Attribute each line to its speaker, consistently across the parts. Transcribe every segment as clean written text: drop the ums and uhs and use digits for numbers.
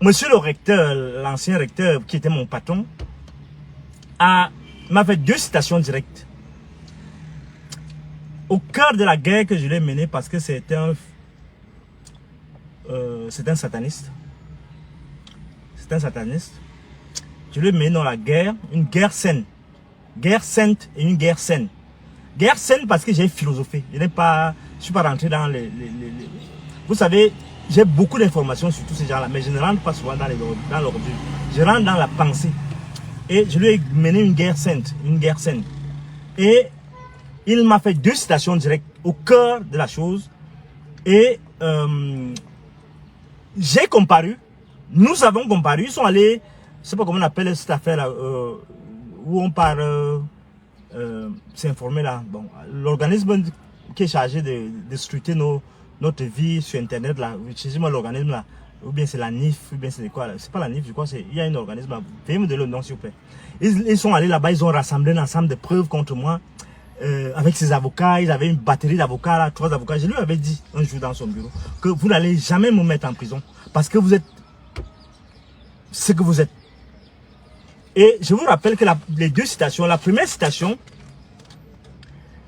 Speaker 1: monsieur le recteur, l'ancien recteur qui était mon patron, m'a fait 2 citations directes. Au cœur de la guerre que je l'ai menée parce que c'est un sataniste. C'est un sataniste. Je lui ai mené dans la guerre, une guerre saine. Guerre sainte et une guerre saine. Guerre saine parce que j'ai philosophé. Je ne suis pas rentré dans les... Vous savez, j'ai beaucoup d'informations sur tous ces gens-là, mais je ne rentre pas souvent dans l'ordure. Je rentre dans la pensée. Et je lui ai mené une guerre sainte, une guerre saine. Et il m'a fait 2 citations directes au cœur de la chose. Et j'ai comparu. Nous avons comparu. Ils sont allés, je ne sais pas comment on appelle cette affaire-là, où on part s'informer là. Bon, l'organisme qui est chargé de scruter notre vie sur Internet là, utilisez-moi l'organisme là, ou bien c'est la NIF, ou bien c'est quoi là, c'est pas la NIF, je crois, il y a un organisme là, veuillez me donner le nom s'il vous plaît. Ils sont allés là-bas, ils ont rassemblé un ensemble de preuves contre moi, avec ses avocats, ils avaient une batterie d'avocats là, 3 avocats. Je lui avais dit un jour dans son bureau que vous n'allez jamais me mettre en prison, parce que vous êtes ce que vous êtes. Et je vous rappelle que les 2 citations, la première citation,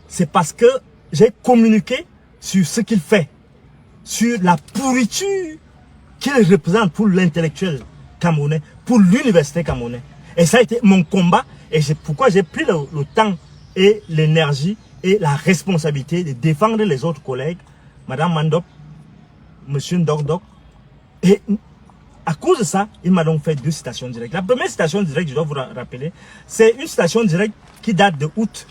Speaker 1: c'est parce que j'ai communiqué sur ce qu'il fait, sur la pourriture qu'il représente pour l'intellectuel camerounais, pour l'université camerounaise. Et ça a été mon combat, et c'est pourquoi j'ai pris le temps et l'énergie et la responsabilité de défendre les autres collègues, Madame Mandop, Monsieur Ndok. Et à cause de ça, il m'a donc fait 2 citations directes. La première citation directe, je dois vous rappeler, c'est une citation directe qui date de août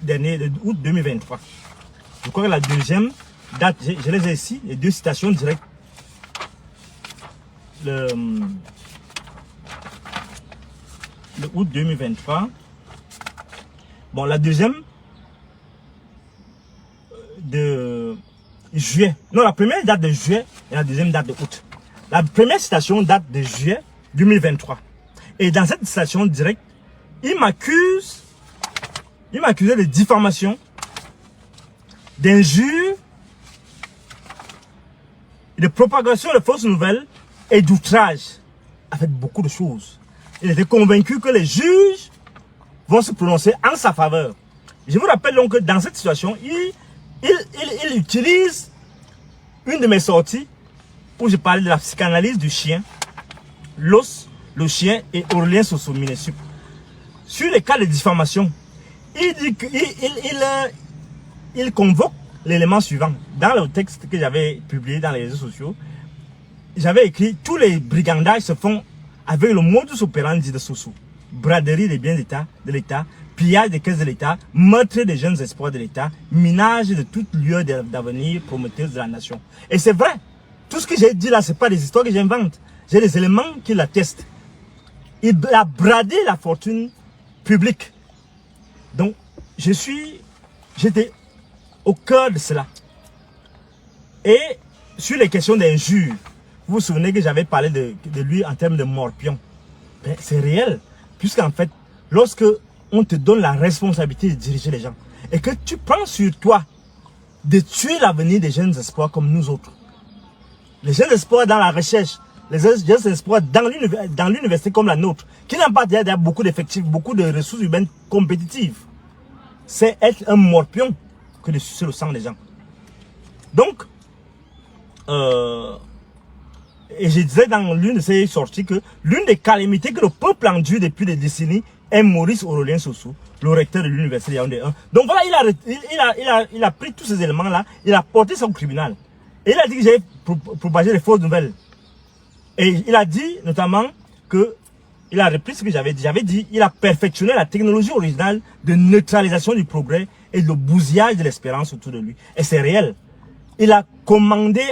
Speaker 1: dernier, de août 2023. Je crois que la deuxième date, je les ai ici, les 2 citations directes. Le août 2023. Bon, la deuxième de juillet. Non, la première date de juillet et la deuxième date de août. La première citation date de juillet 2023. Et dans cette citation directe, il m'accusait de diffamation, d'injure, de propagation de fausses nouvelles et d'outrage, avec beaucoup de choses. Il était convaincu que les juges vont se prononcer en sa faveur. Je vous rappelle donc que dans cette situation, il utilise une de mes sorties où je parlais de la psychanalyse du chien, l'os, le chien et Aurélien Soso-Minesup. Sur les cas de diffamation, il dit il convoque l'élément suivant. Dans le texte que j'avais publié dans les réseaux sociaux, j'avais écrit tous les brigandages se font avec le modus operandi de Soso. Braderie des biens d'État, de l'État, pillage des caisses de l'État, meurtre des jeunes espoirs de l'État, minage de toute lieu d'avenir prometteuse de la nation. Et c'est vrai, tout ce que j'ai dit là, ce n'est pas des histoires que j'invente. J'ai des éléments qui l'attestent. Il a bradé la fortune publique. Donc, j'étais au cœur de cela. Et sur les questions d'injures, vous vous souvenez que j'avais parlé de lui en termes de morpion. Ben, c'est réel. Puisqu'en fait, lorsque on te donne la responsabilité de diriger les gens, et que tu prends sur toi de tuer l'avenir des jeunes espoirs comme nous autres, les jeunes espoirs dans la recherche, les jeunes espoirs dans l'université comme la nôtre, qui n'ont pas déjà beaucoup d'effectifs, beaucoup de ressources humaines compétitives, c'est être un morpion que de sucer le sang des gens. Donc, et je disais dans l'une de ces sorties que l'une des calamités que le peuple endure depuis des décennies est Maurice Aurélien Soso, le recteur de l'université de Yaoundé 1. Donc voilà, il a pris tous ces éléments-là, il a porté ça au tribunal. Et il a dit que j'ai propagé des fausses nouvelles. Et il a dit notamment que, il a repris ce que j'avais dit. J'avais dit, il a perfectionné la technologie originale de neutralisation du progrès et le bousillage de l'espérance autour de lui. Et c'est réel. Il a commandé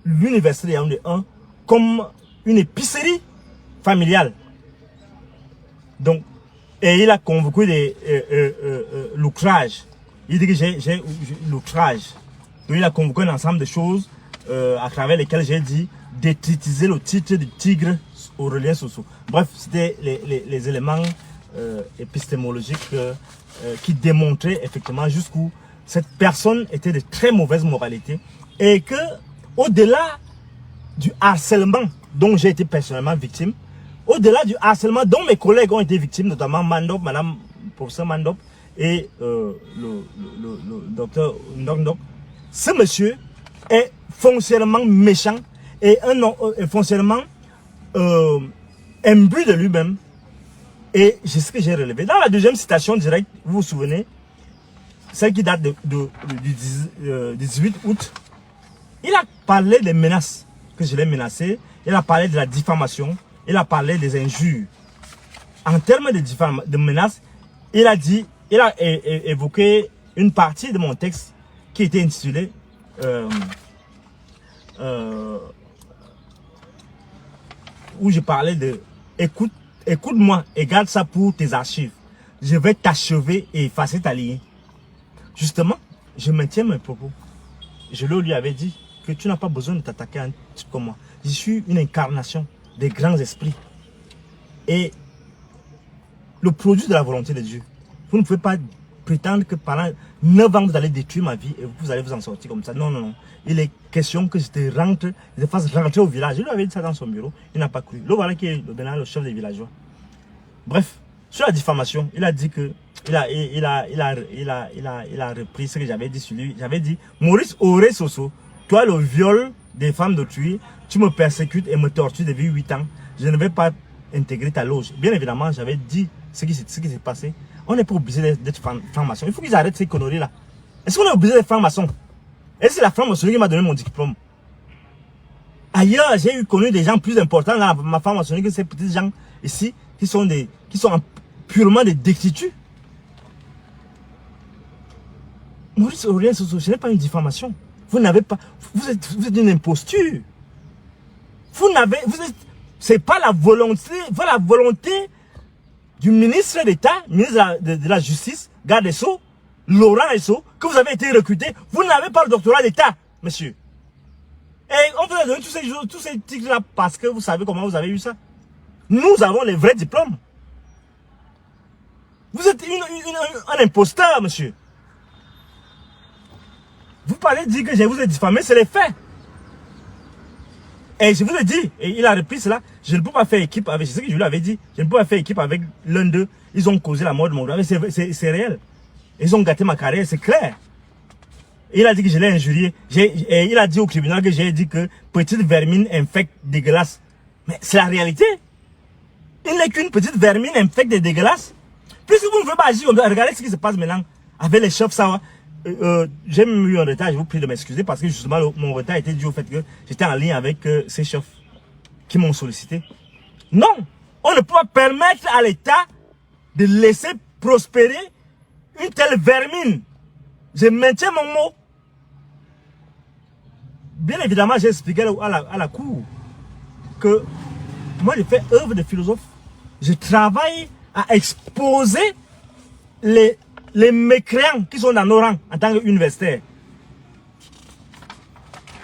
Speaker 1: l'université de Yaoundé 1 comme une épicerie familiale. Donc, et il a convoqué l'outrage. Il dit que j'ai l'outrage. Donc il a convoqué un ensemble de choses à travers lesquelles j'ai dit d'étritiser le titre du tigre Aurélien Soso. Bref, c'était les éléments épistémologiques qui démontraient effectivement jusqu'où cette personne était de très mauvaise moralité et que au-delà du harcèlement dont j'ai été personnellement victime, au-delà du harcèlement dont mes collègues ont été victimes, notamment Mandop, madame professeur Mandop et le docteur Ndok, ce monsieur est foncièrement méchant et foncièrement imbu de lui-même. Et c'est ce que j'ai relevé. Dans la deuxième citation directe, vous vous souvenez, celle qui date du 18 août, il a parlé des menaces, que je l'ai menacé, il a parlé de la diffamation, il a parlé des injures. En termes de menaces, il a évoqué une partie de mon texte qui était intitulé où je parlais de écoute-moi et garde ça pour tes archives. Je vais t'achever et effacer ta lignée. Justement, je maintiens mes propos. Je lui avais dit que tu n'as pas besoin de t'attaquer à un type comme moi. Je suis une incarnation des grands esprits. Et le produit de la volonté de Dieu. Vous ne pouvez pas prétendre que pendant 9 ans, vous allez détruire ma vie et vous allez vous en sortir comme ça. Non, non, non. Il est question que je te fasse rentrer au village. Je lui avais dit ça dans son bureau. Il n'a pas cru. Le voilà qui est maintenant le chef des villageois. Bref, sur la diffamation, il a dit que il a repris ce que j'avais dit sur lui. J'avais dit, Maurice Auré Soso, toi le viol des femmes d'autrui, tu me persécutes et me tortures depuis 8 ans. Je ne vais pas intégrer ta loge. Bien évidemment, j'avais dit ce qui s'est passé. On n'est pas obligé d'être franc-maçon. Il faut qu'ils arrêtent ces conneries-là. Est-ce qu'on est obligé d'être franc-maçon? Et c'est la franc-maçonnerie qui m'a donné mon diplôme. Ailleurs, j'ai connu des gens plus importants dans ma franc-maçonnerie que ces petits gens ici qui sont purement des détritus. Maurice Aurélien Soso, ce n'est pas une diffamation. Vous n'avez pas. Vous êtes une imposture. C'est pas la volonté. Voilà la volonté du ministre d'État, ministre de la Justice, garde des Sceaux, Laurent Esso, que vous avez été recruté. Vous n'avez pas le doctorat d'État, monsieur. Et on vous a donné tous ces titres-là parce que vous savez comment vous avez eu ça. Nous avons les vrais diplômes. Vous êtes un imposteur, monsieur. Vous parlez de dire que je vous ai diffamé, c'est les faits. Et je vous ai dit, et il a repris cela, je ne peux pas faire équipe avec, c'est ce que je lui avais dit, je ne peux pas faire équipe avec l'un d'eux. Ils ont causé la mort de mon gars, c'est réel. Ils ont gâté ma carrière, c'est clair. Il a dit que je l'ai injurié. Et il a dit au tribunal que j'ai dit que petite vermine infecte dégueulasse. Mais c'est la réalité. Il n'est qu'une petite vermine infecte et dégueulasse. Puisque vous ne pouvez pas agir comme ça, regardez ce qui se passe maintenant avec les chefs, ça va. J'ai même eu un retard, je vous prie de m'excuser parce que justement mon retard était dû au fait que j'étais en lien avec ces chefs qui m'ont sollicité. Non, on ne peut pas permettre à l'État de laisser prospérer une telle vermine. Je maintiens mon mot. Bien évidemment, j'ai expliqué à la cour que moi je fais œuvre de philosophe. Je travaille à exposer les mécréants qui sont dans nos rangs en tant qu'universitaires.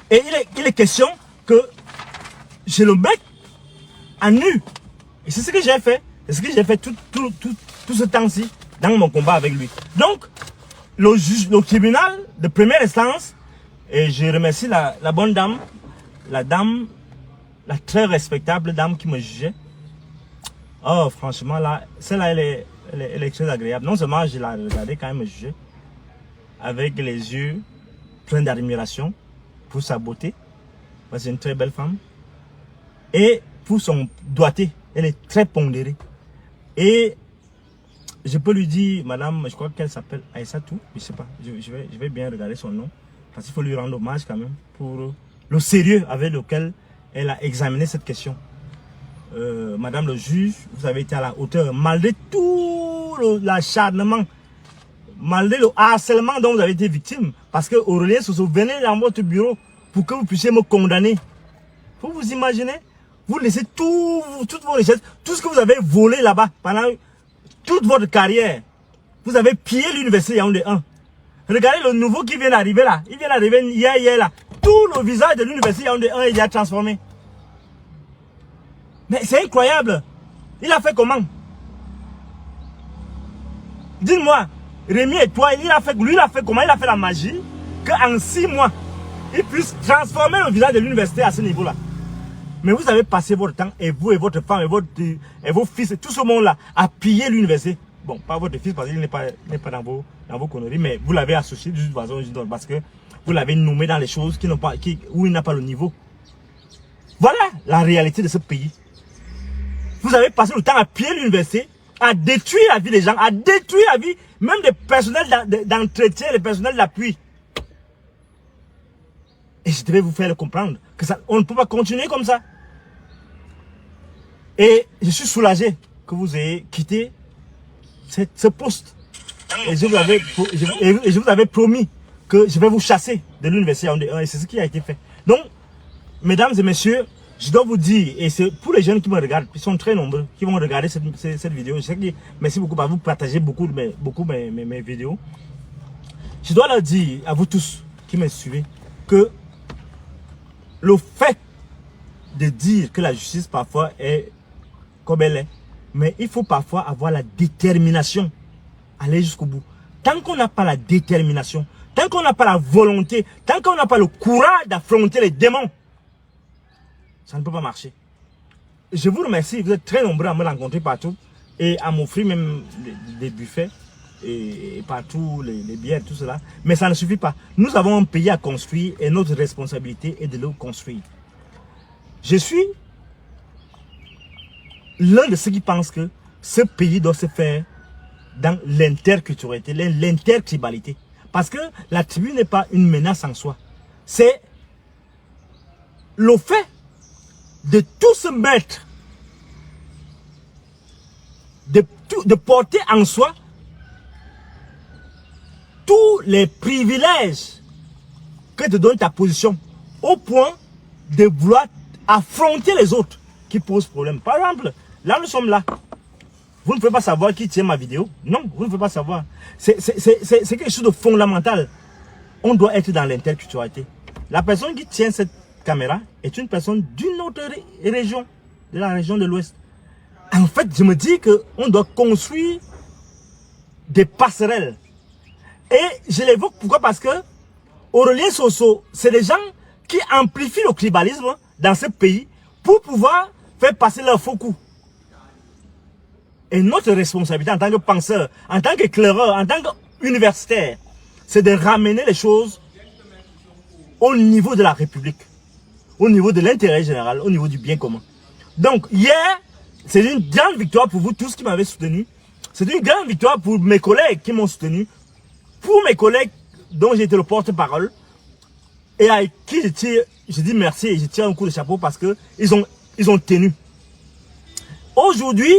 Speaker 1: Et il est question que je le mette à nu. Et c'est ce que j'ai fait. C'est ce que j'ai fait tout ce temps-ci dans mon combat avec lui. Donc, le tribunal de première instance, et je remercie la bonne dame, la très respectable dame qui me jugeait. Oh, franchement, là, celle-là, elle est très agréable. Non seulement je la regardais quand elle me jugeait, avec les yeux pleins d'admiration pour sa beauté, parce que c'est une très belle femme, et pour son doigté, elle est très pondérée. Et je peux lui dire, madame, je crois qu'elle s'appelle Aïssatou, je sais pas, je vais bien regarder son nom, parce qu'il faut lui rendre hommage quand même pour le sérieux avec lequel elle a examiné cette question. Madame le juge, vous avez été à la hauteur, malgré tout l'acharnement, malgré le harcèlement dont vous avez été victime, parce que Aurélien Soso venait dans votre bureau pour que vous puissiez me condamner. Vous vous imaginez, vous laissez toutes vos richesses, tout ce que vous avez volé là-bas pendant toute votre carrière. Vous avez pillé l'université Yaoundé 1. Regardez le nouveau qui vient d'arriver là. Il vient d'arriver hier là. Tout le visage de l'université Yaoundé 1 il a transformé. Mais c'est incroyable. Il a fait comment? Dites-moi, Rémi et toi, lui il a fait comment? Il a fait la magie qu'en 6 mois, il puisse transformer le visage de l'université à ce niveau-là. Mais vous avez passé votre temps, et vous et votre femme et vos fils, et tout ce monde-là, à piller l'université. Bon, pas votre fils parce qu'il n'est pas dans vos conneries, mais vous l'avez associé d'une façon parce que vous l'avez nommé dans les choses où il n'a pas le niveau. Voilà la réalité de ce pays. Vous avez passé le temps à piller l'université, à détruire la vie des gens, à détruire la vie même des personnels d'entretien, les personnels d'appui. Et je devais vous faire le comprendre que on ne peut pas continuer comme ça. Et je suis soulagé que vous ayez quitté ce poste. Et je vous avais promis que je vais vous chasser de l'université. Et c'est ce qui a été fait. Donc, mesdames et messieurs, je dois vous dire, et c'est pour les jeunes qui me regardent, ils sont très nombreux, qui vont regarder cette vidéo. Je sais que, merci beaucoup, vous partagez beaucoup mes vidéos. Je dois leur dire, à vous tous qui me suivez, que le fait de dire que la justice parfois est comme elle est, mais il faut parfois avoir la détermination, aller jusqu'au bout. Tant qu'on n'a pas la détermination, tant qu'on n'a pas la volonté, tant qu'on n'a pas le courage d'affronter les démons, ça ne peut pas marcher. Je vous remercie, vous êtes très nombreux à me rencontrer partout et à m'offrir même des buffets et partout, les bières, tout cela. Mais ça ne suffit pas. Nous avons un pays à construire et notre responsabilité est de le construire. Je suis l'un de ceux qui pensent que ce pays doit se faire dans l'interculturalité, l'intertribalité. Parce que la tribu n'est pas une menace en soi. C'est le fait de tout se mettre, de porter en soi tous les privilèges que te donne ta position, au point de vouloir affronter les autres qui posent problème. Par exemple, là nous sommes là. Vous ne pouvez pas savoir qui tient ma vidéo. Non, vous ne pouvez pas savoir. C'est quelque chose de fondamental. On doit être dans l'interculturalité. La personne qui tient cette caméra est une personne d'une autre région, de la région de l'Ouest. En fait, je me dis qu'on doit construire des passerelles. Et je l'évoque pourquoi? Parce que Aurélien Soso, c'est des gens qui amplifient le tribalisme dans ce pays pour pouvoir faire passer leur faux coups. Et notre responsabilité en tant que penseur, en tant qu'éclaireur, en tant qu'universitaire, c'est de ramener les choses au niveau de la République, au niveau de l'intérêt général, au niveau du bien commun. Donc hier, c'est une grande victoire pour vous tous qui m'avez soutenu. C'est une grande victoire pour mes collègues qui m'ont soutenu. Pour mes collègues dont j'ai été le porte-parole et à qui je dis merci et je tire un coup de chapeau parce que ils ont tenu. Aujourd'hui,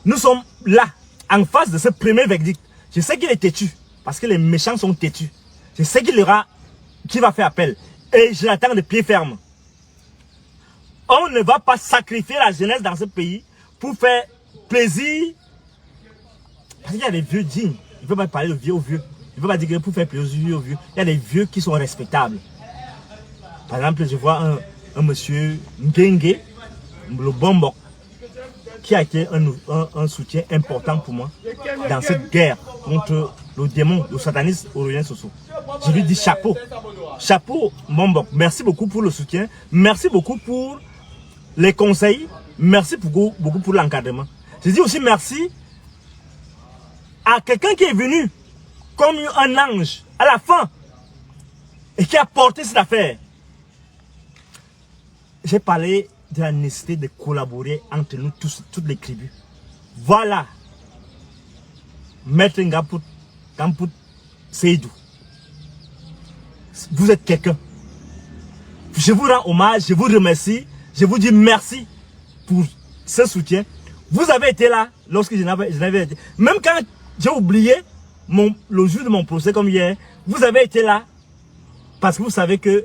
Speaker 1: nous sommes là, en face de ce premier verdict. Je sais qu'il est têtu, parce que les méchants sont têtus. Je sais qu'il va faire appel. Et je l'attends de pied ferme. On ne va pas sacrifier la jeunesse dans ce pays pour faire plaisir. Parce qu'il y a des vieux dignes. Il ne faut pas parler de vieux aux vieux. Il ne faut pas dire que pour faire plaisir aux vieux. Il y a des vieux qui sont respectables. Par exemple, je vois un monsieur Ngenge, le Bombok, qui a été un soutien important pour moi dans cette guerre contre le démon, le satanisme Aurélien Soso. Je lui dis chapeau. Chapeau, Bombok. Merci beaucoup pour le soutien. Merci beaucoup pour les conseils. Merci beaucoup pour l'encadrement. Je dis aussi merci à quelqu'un qui est venu comme un ange à la fin et qui a porté cette affaire. J'ai parlé de la nécessité de collaborer entre nous tous, toutes les tribus. Voilà. Maître Ngamput Seydou. Vous êtes quelqu'un. Je vous rends hommage, je vous remercie, je vous dis merci pour ce soutien. Vous avez été là lorsque je n'avais été. Même quand j'ai oublié le jour de mon procès comme hier, vous avez été là parce que vous savez que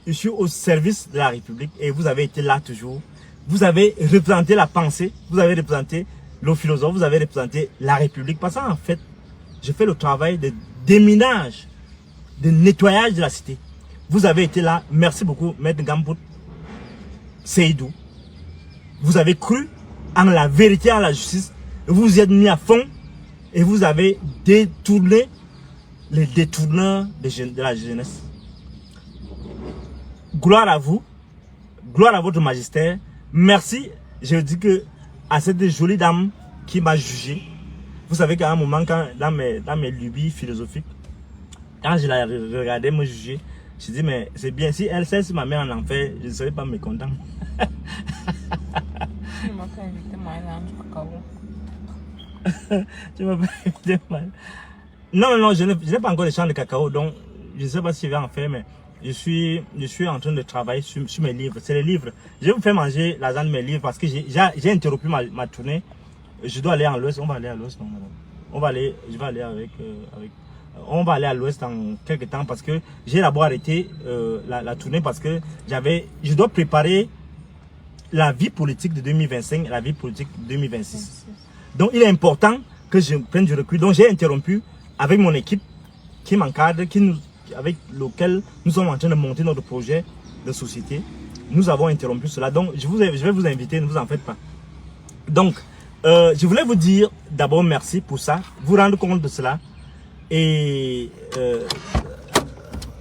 Speaker 1: je suis au service de la République et vous avez été là toujours. Vous avez représenté la pensée, vous avez représenté le philosophe, vous avez représenté la République. Parce qu'en fait, je fais le travail de déminage, de nettoyage de la cité. Vous avez été là, merci beaucoup, Maître Ngamput Seydou. Vous avez cru en la vérité, en la justice. Vous vous êtes mis à fond et vous avez détourné les détourneurs de la jeunesse. Gloire à vous. gloire à votre magistère. Merci, je dis que à cette jolie dame qui m'a jugé. Vous savez qu'à un moment, quand, dans mes lubies philosophiques, quand je la regardais me juger, je dis mais c'est bien, si elle sait si ma mère en enfer, je ne serais pas mécontent.
Speaker 2: Tu m'as pas invité moi à du cacao.
Speaker 1: Tu m'as pas invité moi. Non, je n'ai pas encore les champs de cacao, donc je ne sais pas si je vais en faire, mais je suis en train de travailler sur mes livres. C'est les livres. Je vais vous faire manger l'argent de mes livres parce que j'ai interrompu ma tournée. Je dois aller à l'ouest. On va aller à l'ouest, non, madame. On va aller à l'ouest dans quelques temps parce que j'ai d'abord arrêté la tournée parce que je dois préparer la vie politique de 2025 et la vie politique de 2026. Donc il est important que je prenne du recul. Donc j'ai interrompu avec mon équipe qui m'encadre, avec lequel nous sommes en train de monter notre projet de société. Nous avons interrompu cela. Donc je vais vous inviter, ne vous en faites pas. Donc je voulais vous dire d'abord merci pour ça, vous rendre compte de cela. Et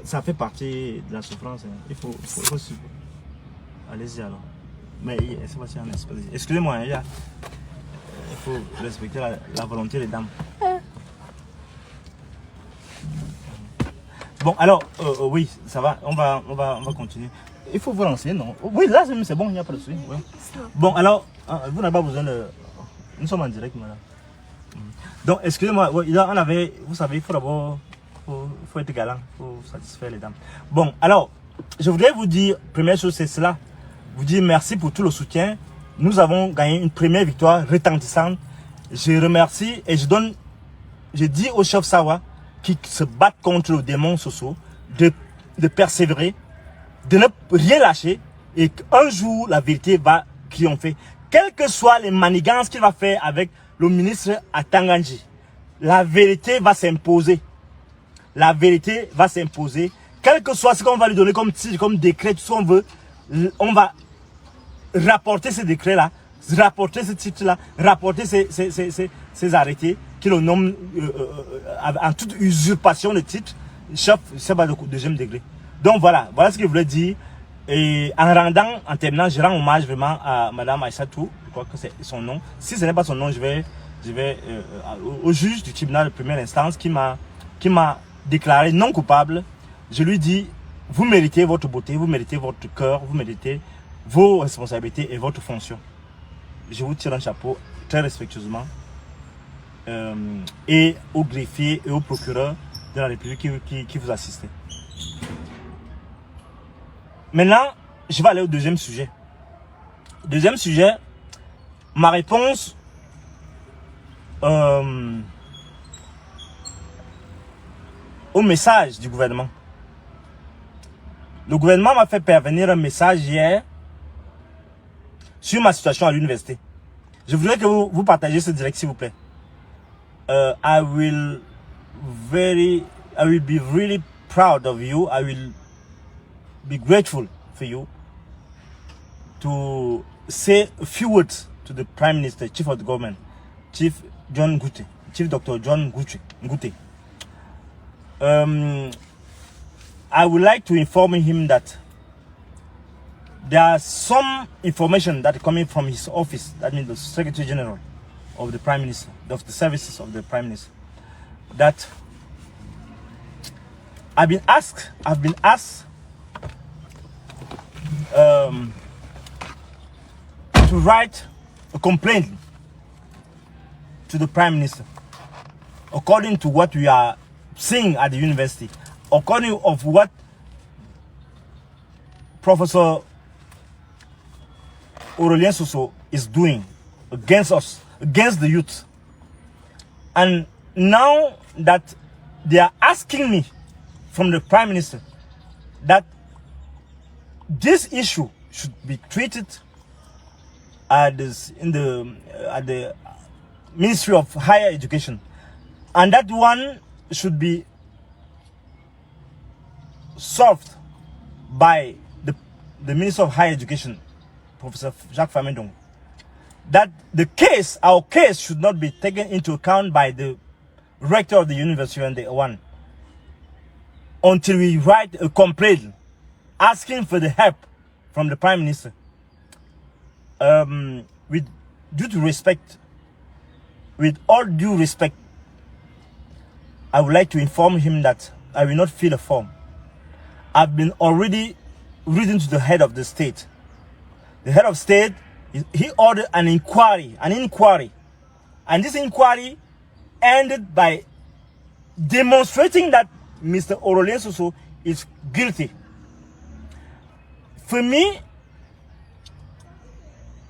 Speaker 1: ça fait partie de la souffrance. Hein. Il faut allez-y alors. Mais c'est pas si un espèce. Excusez-moi, il faut respecter la volonté des dames. Bon, alors, oui, ça va, on va continuer. Il faut vous lancer, non? Oui, là, c'est bon, il n'y a pas de souci. Ouais. Bon, alors, vous n'avez pas besoin de... Nous sommes en direct, madame. Donc, excusez-moi, on avait, vous savez, il faut d'abord, faut être galant, il faut satisfaire les dames. Bon, alors, je voudrais vous dire, première chose, c'est cela. Vous dire merci pour tout le soutien. Nous avons gagné une première victoire retentissante. Je remercie et je dis au chef Sawa qui se battent contre le démon Soso de persévérer, de ne rien lâcher et qu'un jour la vérité va triompher. Quelles que soient les manigances qu'il va faire avec le ministre à Tanganji, la vérité va s'imposer. La vérité va s'imposer. Quel que soit ce qu'on va lui donner comme titre, comme décret, tout ce qu'on veut, on va rapporter ce décret-là, rapporter ce titre-là, rapporter ces arrêtés qui le nomment en toute usurpation de titre, chef, c'est pas de deuxième degré. Donc voilà ce que je voulais dire. Et en terminant, je rends hommage vraiment à Madame Aïssatou, je crois que c'est son nom. Si ce n'est pas son nom, je vais au juge du tribunal de première instance qui m'a déclaré non coupable. Je lui dis, vous méritez votre beauté, vous méritez votre cœur, vous méritez vos responsabilités et votre fonction. Je vous tire un chapeau très respectueusement. Et au greffier et au procureur de la République qui vous assistent. Maintenant, je vais aller au deuxième sujet. Deuxième sujet, ma réponse au message du gouvernement. Le gouvernement m'a fait parvenir un message hier sur ma situation à l'université. Je voudrais que vous partagiez ce direct, s'il vous plaît. I will be really proud of you. I will be grateful for you to say a few words to the Prime Minister, Chief of the Government, Chief Dr. John Ngute. I would like to inform him that there are some information that are coming from his office, that means the Secretary General of the Prime Minister, of the services of the Prime Minister, that I've been asked to write a complaint to the Prime Minister according to what we are seeing at the university, according of what Professor Aurelien Soso is doing against us, against the youth. And now that they are asking me from the Prime Minister that this issue should be treated at the Ministry of Higher Education, and that one should be solved by the Minister of Higher Education, Professor Jacques Famendong. That our case should not be taken into account by the rector of the university and the one until we write a complaint asking for the help from the Prime Minister. With all due respect, I would like to inform him that I will not fill a form. I've been already written to the head of the state. The head of state, he ordered an inquiry. And this inquiry ended by demonstrating that Mr. Aurelien Soso is guilty. For me,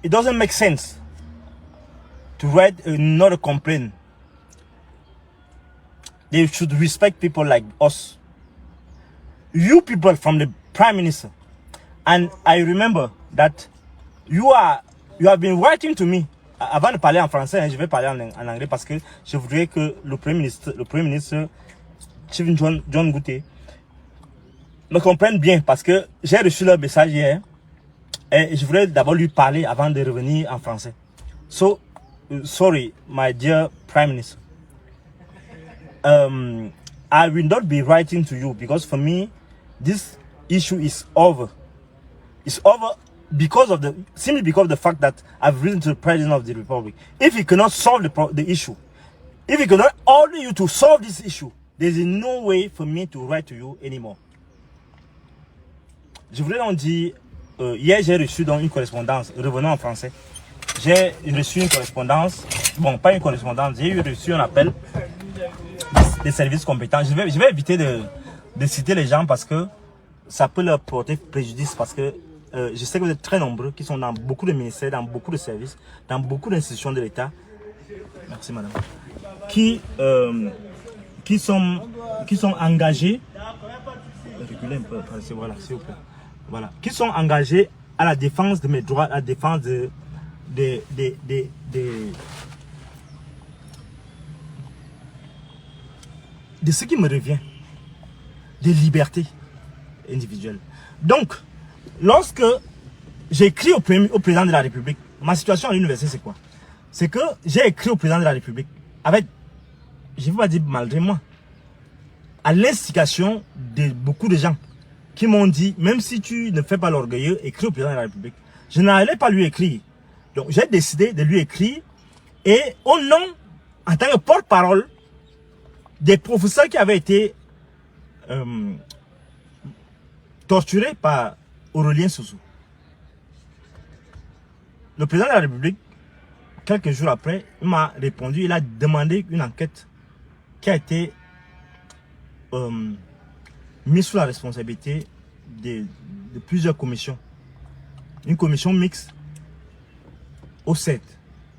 Speaker 1: it doesn't make sense to write another complaint. They should respect people like us. You people from the Prime Minister. And I remember that you have been writing to me. Avant de parler en français, je vais parler en anglais parce que je voudrais que le Premier ministre Stephen John Ngouté me comprenne bien parce que j'ai reçu leur message hier et je voudrais d'abord lui parler avant de revenir en français. So, sorry, my dear Prime Minister. I will not be writing to you because for me, this issue is over. It's over simply because of the fact that I've written to the President of the Republic. If he cannot solve the issue, if he cannot order you to solve this issue, there is no way for me to write to you anymore. Je voulais donc dire, hier j'ai reçu donc une correspondance, revenons en français. J'ai reçu une correspondance, bon pas une correspondance, j'ai reçu un appel des services compétents. Je vais éviter de citer les gens parce que ça peut leur porter préjudice parce que je sais que vous êtes très nombreux qui sont dans beaucoup de ministères, dans beaucoup de services, dans beaucoup d'institutions de l'État. Merci madame. Qui sont engagés. Reculez un peu, voilà, s'il vous plaît. Voilà. Qui sont engagés à la défense de mes droits, à la défense de ce qui me revient, des libertés individuelles. Donc, lorsque j'ai écrit au président de la République, ma situation à l'université c'est quoi? C'est que j'ai écrit au président de la République avec, je ne vais pas dire malgré moi, à l'instigation de beaucoup de gens qui m'ont dit, même si tu ne fais pas l'orgueilleux, écris au président de la République. Je n'allais pas lui écrire. Donc j'ai décidé de lui écrire et au nom, en tant que porte-parole, des professeurs qui avaient été torturés par Aurelien Soso. Le président de la République, quelques jours après, il m'a répondu, il a demandé une enquête qui a été mise sous la responsabilité de plusieurs commissions. Une commission mixte au 7.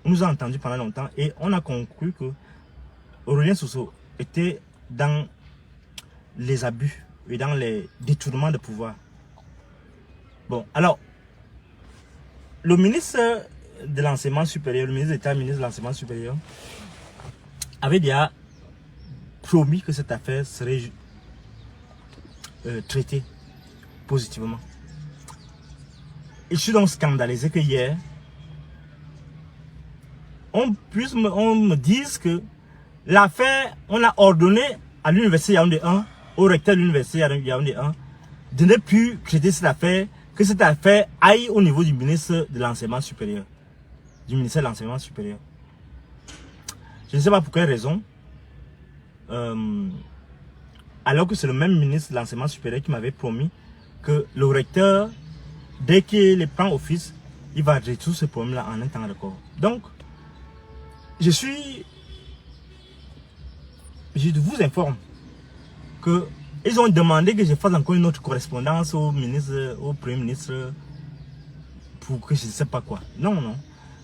Speaker 1: On nous a entendu pendant longtemps et on a conclu que Aurelien Soso était dans les abus et dans les détournements de pouvoir. Bon, alors, le ministre de l'enseignement supérieur, le ministre d'État, ministre de l'enseignement supérieur, avait déjà promis que cette affaire serait traitée positivement. Et je suis donc scandalisé que hier, on me dise que l'affaire, on a ordonné à l'université Yaoundé 1, au recteur de l'université Yaoundé 1, de ne plus traiter cette affaire, que cette affaire aille au niveau du ministre de l'enseignement supérieur, du ministère de l'enseignement supérieur. Je ne sais pas pour quelle raison, alors que c'est le même ministre de l'enseignement supérieur qui m'avait promis que le recteur, dès qu'il prend office, il va résoudre ce problème-là en un temps record. Donc, je vous informe que ils ont demandé que je fasse encore une autre correspondance au ministre, au Premier ministre, pour que je ne sais pas quoi. Non, non.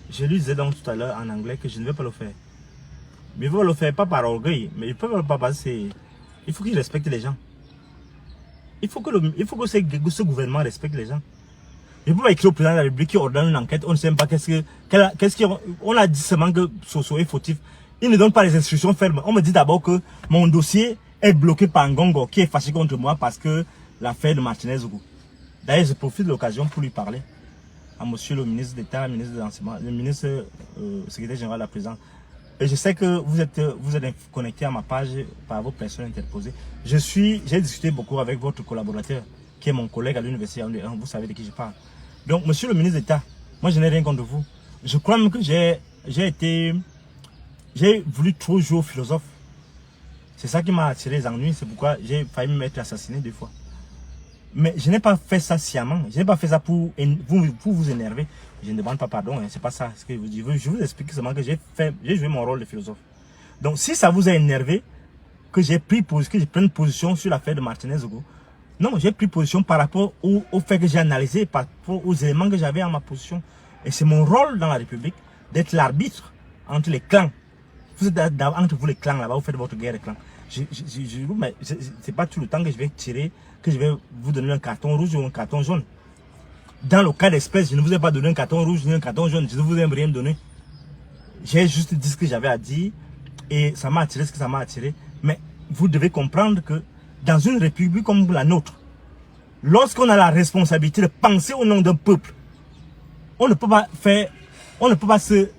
Speaker 1: Je lui disais donc tout à l'heure en anglais que je ne vais pas le faire. Mais ils ne vont le faire pas par orgueil, mais ils ne peuvent pas passer. Il faut qu'ils respectent les gens. Il faut que ce gouvernement respecte les gens. Il ne peut pas écrire au président de la République qui ordonne une enquête. On ne sait même pas on a dit seulement que Soso est fautif. Il ne donne pas les instructions fermes. On me dit d'abord que mon dossier est bloqué par Ngongo qui est fâché contre moi parce que l'affaire de Martinez-Ougou. D'ailleurs, je profite de l'occasion pour lui parler à monsieur le ministre d'État, le ministre de l'Enseignement, le ministre secrétaire général de la présidence. Et je sais que vous êtes connecté à ma page par vos personnes interposées. J'ai discuté beaucoup avec votre collaborateur, qui est mon collègue à l'université, vous savez de qui je parle. Donc, monsieur le ministre d'État, moi je n'ai rien contre vous. Je crois même que j'ai voulu trop jouer au philosophe. C'est ça qui m'a attiré les ennuis, c'est pourquoi j'ai failli me être assassiné 2 fois. Mais je n'ai pas fait ça sciemment, je n'ai pas fait ça pour vous énerver. Je ne demande pas pardon, hein, c'est pas ça ce que je vous dis. Je vous explique seulement que j'ai joué mon rôle de philosophe. Donc si ça vous a énervé, que je prenne position sur l'affaire de Martinez Zogo, non, j'ai pris position par rapport au fait que j'ai analysé, par rapport aux éléments que j'avais en ma position. Et c'est mon rôle dans la République d'être l'arbitre entre les clans. Vous êtes entre vous les clans là-bas, vous faites votre guerre de clans. Mais c'est pas tout le temps que je vais tirer, que je vais vous donner un carton rouge ou un carton jaune. Dans le cas d'espèce, je ne vous ai pas donné un carton rouge ni un carton jaune, je ne vous ai rien donné. J'ai juste dit ce que j'avais à dire et ça m'a attiré ce que ça m'a attiré. Mais vous devez comprendre que dans une république comme la nôtre, lorsqu'on a la responsabilité de penser au nom d'un peuple, on ne peut pas se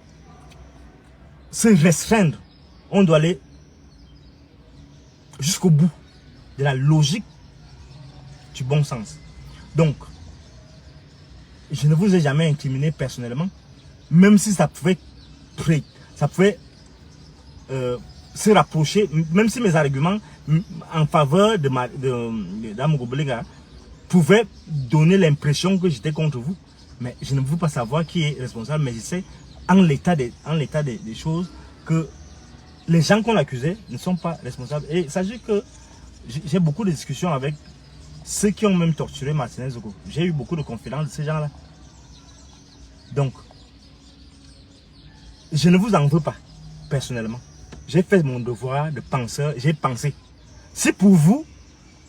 Speaker 1: restreindre. On doit aller jusqu'au bout de la logique du bon sens. Donc, je ne vous ai jamais incriminé personnellement, même si ça pouvait se rapprocher, même si mes arguments en faveur de Dame Gobelega pouvaient donner l'impression que j'étais contre vous. Mais je ne veux pas savoir qui est responsable, mais je sais en l'état des choses que les gens qu'on accusait ne sont pas responsables. Et sachez que j'ai beaucoup de discussions avec ceux qui ont même torturé Martinez Zogo. J'ai eu beaucoup de confidences de ces gens-là. Donc, je ne vous en veux pas, personnellement. J'ai fait mon devoir de penseur, j'ai pensé. Si pour vous,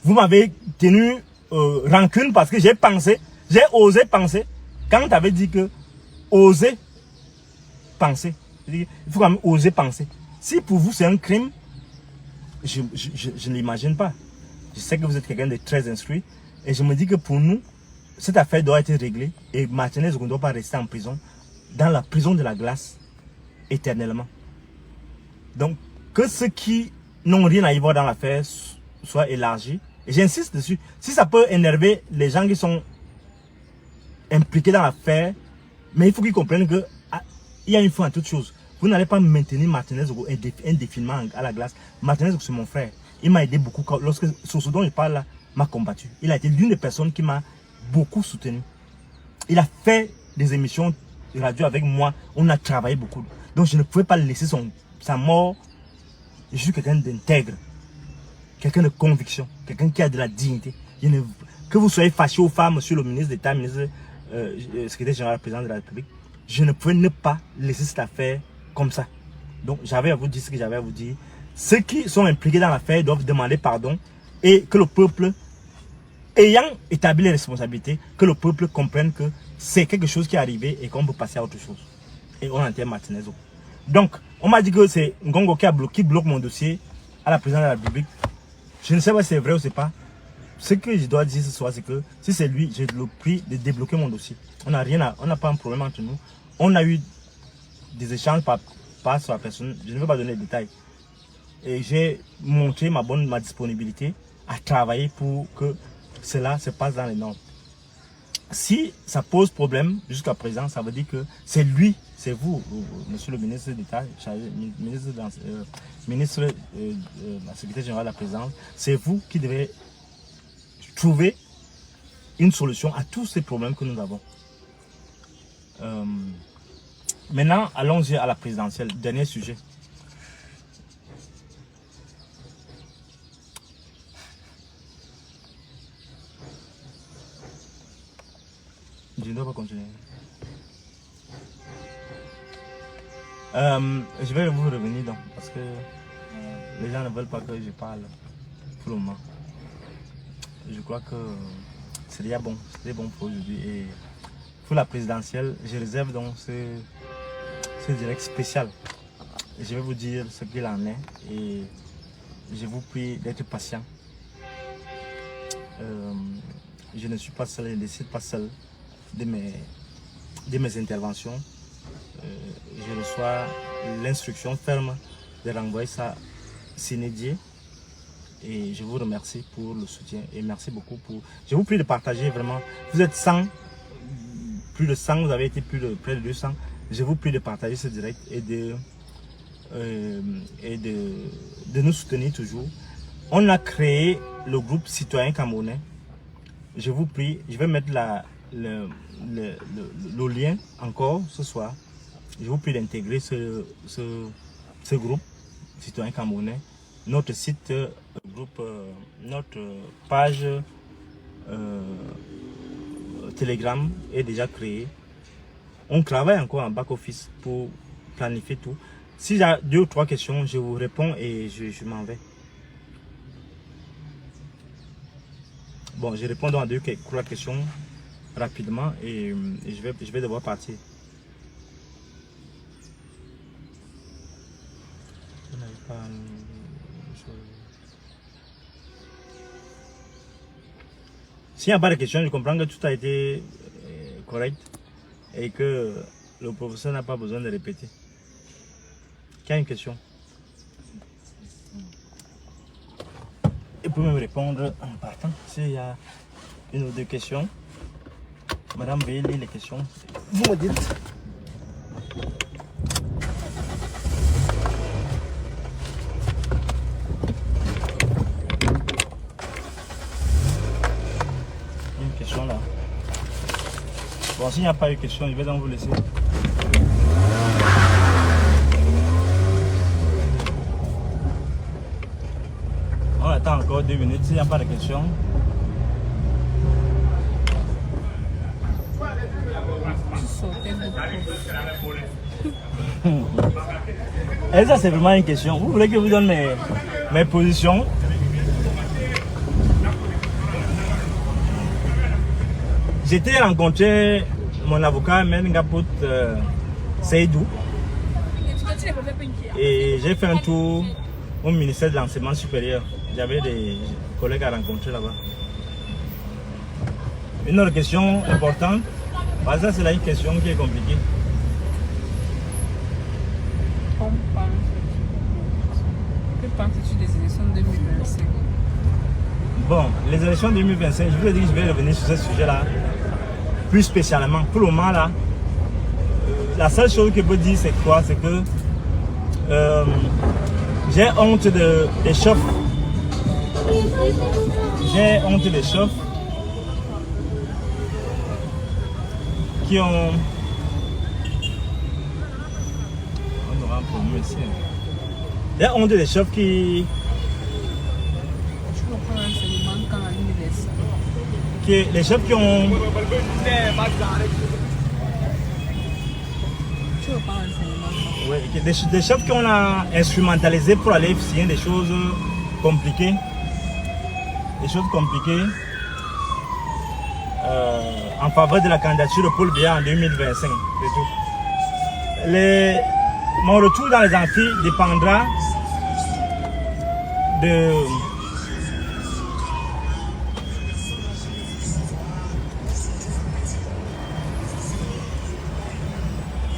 Speaker 1: vous m'avez tenu rancune parce que j'ai pensé, j'ai osé penser, quand tu avais dit que oser penser, il faut quand même oser penser. Si pour vous c'est un crime, je ne l'imagine pas. Je sais que vous êtes quelqu'un de très instruit et je me dis que pour nous, cette affaire doit être réglée et Martinez ne doit pas rester en prison, dans la prison de la glace, éternellement. Donc, que ceux qui n'ont rien à y voir dans l'affaire soient élargis. Et j'insiste dessus. Si ça peut énerver les gens qui sont impliqués dans l'affaire, mais il faut qu'ils comprennent que il y a une fois en toute chose. Vous n'allez pas maintenir Martinez indéfiniment à la glace. Martinez, c'est mon frère. Il m'a aidé beaucoup. Lorsque ce dont je parle là m'a combattu. Il a été l'une des personnes qui m'a beaucoup soutenu. Il a fait des émissions de radio avec moi. On a travaillé beaucoup. Donc je ne pouvais pas laisser sa mort. Je suis quelqu'un d'intègre. Quelqu'un de conviction. Quelqu'un qui a de la dignité. Que vous soyez fâché aux femmes, monsieur le ministre d'État, ministre, secrétaire général, président de la République, je ne pouvais ne pas laisser cette affaire comme ça. Donc j'avais à vous dire ce que j'avais à vous dire. Ceux qui sont impliqués dans l'affaire doivent demander pardon et que le peuple, ayant établi les responsabilités, que le peuple comprenne que c'est quelque chose qui est arrivé et qu'on peut passer à autre chose. Et on enterre Martinez. Donc, on m'a dit que c'est Ngongo qui bloque mon dossier à la présidence de la République. Je ne sais pas si c'est vrai ou c'est pas. Ce que je dois dire ce soir, c'est que si c'est lui, je le prie de débloquer mon dossier. On n'a pas un problème entre nous. On a eu des échanges par sur la personne. Je ne veux pas donner de détails. Et j'ai montré ma disponibilité à travailler pour que cela se passe dans les normes. Si ça pose problème jusqu'à présent, ça veut dire que c'est lui, c'est vous, monsieur le ministre d'État, ministre la secrétaire générale de la présidence, c'est vous qui devez trouver une solution à tous ces problèmes que nous avons. Maintenant, allons-y à la présidentielle. Dernier sujet. Je ne dois pas continuer. Je vais vous revenir donc parce que les gens ne veulent pas que je parle pour le moment. Je crois que c'est déjà bon, pour aujourd'hui. Et pour la présidentielle, je réserve donc ce direct spécial. Je vais vous dire ce qu'il en est et je vous prie d'être patient. Je ne suis pas seul, je ne décide pas seul de mes interventions. Je reçois l'instruction ferme de renvoyer ça sine die et je vous remercie pour le soutien et merci beaucoup pour... Je vous prie de partager vraiment. Vous êtes 100, plus de 100, vous avez été près de 200. Je vous prie de partager ce direct et de nous soutenir toujours. On a créé le groupe Citoyen Camerounais. Je vous prie, je vais mettre le lien encore ce soir. Je vous prie d'intégrer ce groupe Citoyen Camerounais. Notre site, groupe, notre page Telegram est déjà créée. On travaille encore en back-office pour planifier tout. Si j'ai 2 ou 3 questions, je vous réponds et je m'en vais. Bon, je réponds donc à 2 ou 3 questions rapidement et je vais devoir partir. S'il n'y a pas de questions, je comprends que tout a été correct et que le professeur n'a pas besoin de répéter. Qui a une question? Il peut me répondre en partant. S'il y a 1 ou 2 questions, madame, veuillez lire les questions. Vous me dites. Une question là. Bon, s'il n'y a pas eu de question, je vais donc vous laisser. On attend encore 2 minutes. S'il n'y a pas de questions. Et ça, c'est vraiment une question. Vous voulez que je vous donne mes positions? J'étais rencontré mon avocat, Mengaput Seydou. Et j'ai fait un tour au ministère de l'Enseignement supérieur. J'avais des collègues à rencontrer là-bas. Une autre question importante, parce que ça c'est là une question qui est compliquée.
Speaker 2: Que penses-tu des élections 2025?
Speaker 1: Bon, les élections 2025, je vous ai dit que je vais revenir sur ce sujet-là, plus spécialement. Pour le moment là, la seule chose que je peux dire c'est quoi? C'est que j'ai honte des chefs. J'ai honte des chefs qui ont... On aura un problème ici. J'ai honte des chefs qui...
Speaker 2: Tu reprends l'enseignement quand à l'université.
Speaker 1: Les chefs qui ont...
Speaker 2: Tu reprends l'enseignement.
Speaker 1: Oui, des chefs qui ont instrumentalisé pour aller signer des choses compliquées. Des choses compliquées en faveur de la candidature de Paul Biya en 2025. C'est tout. Mon retour dans les Antilles dépendra de...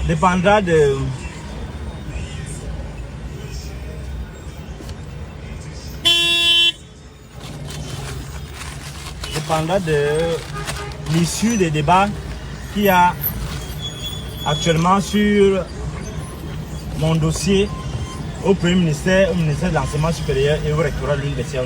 Speaker 1: dépendra de... dépendra de l'issue des débats qu'il y a actuellement sur mon dossier au Premier ministère, au ministère de l'Enseignement supérieur et au rectorat de l'Université 1.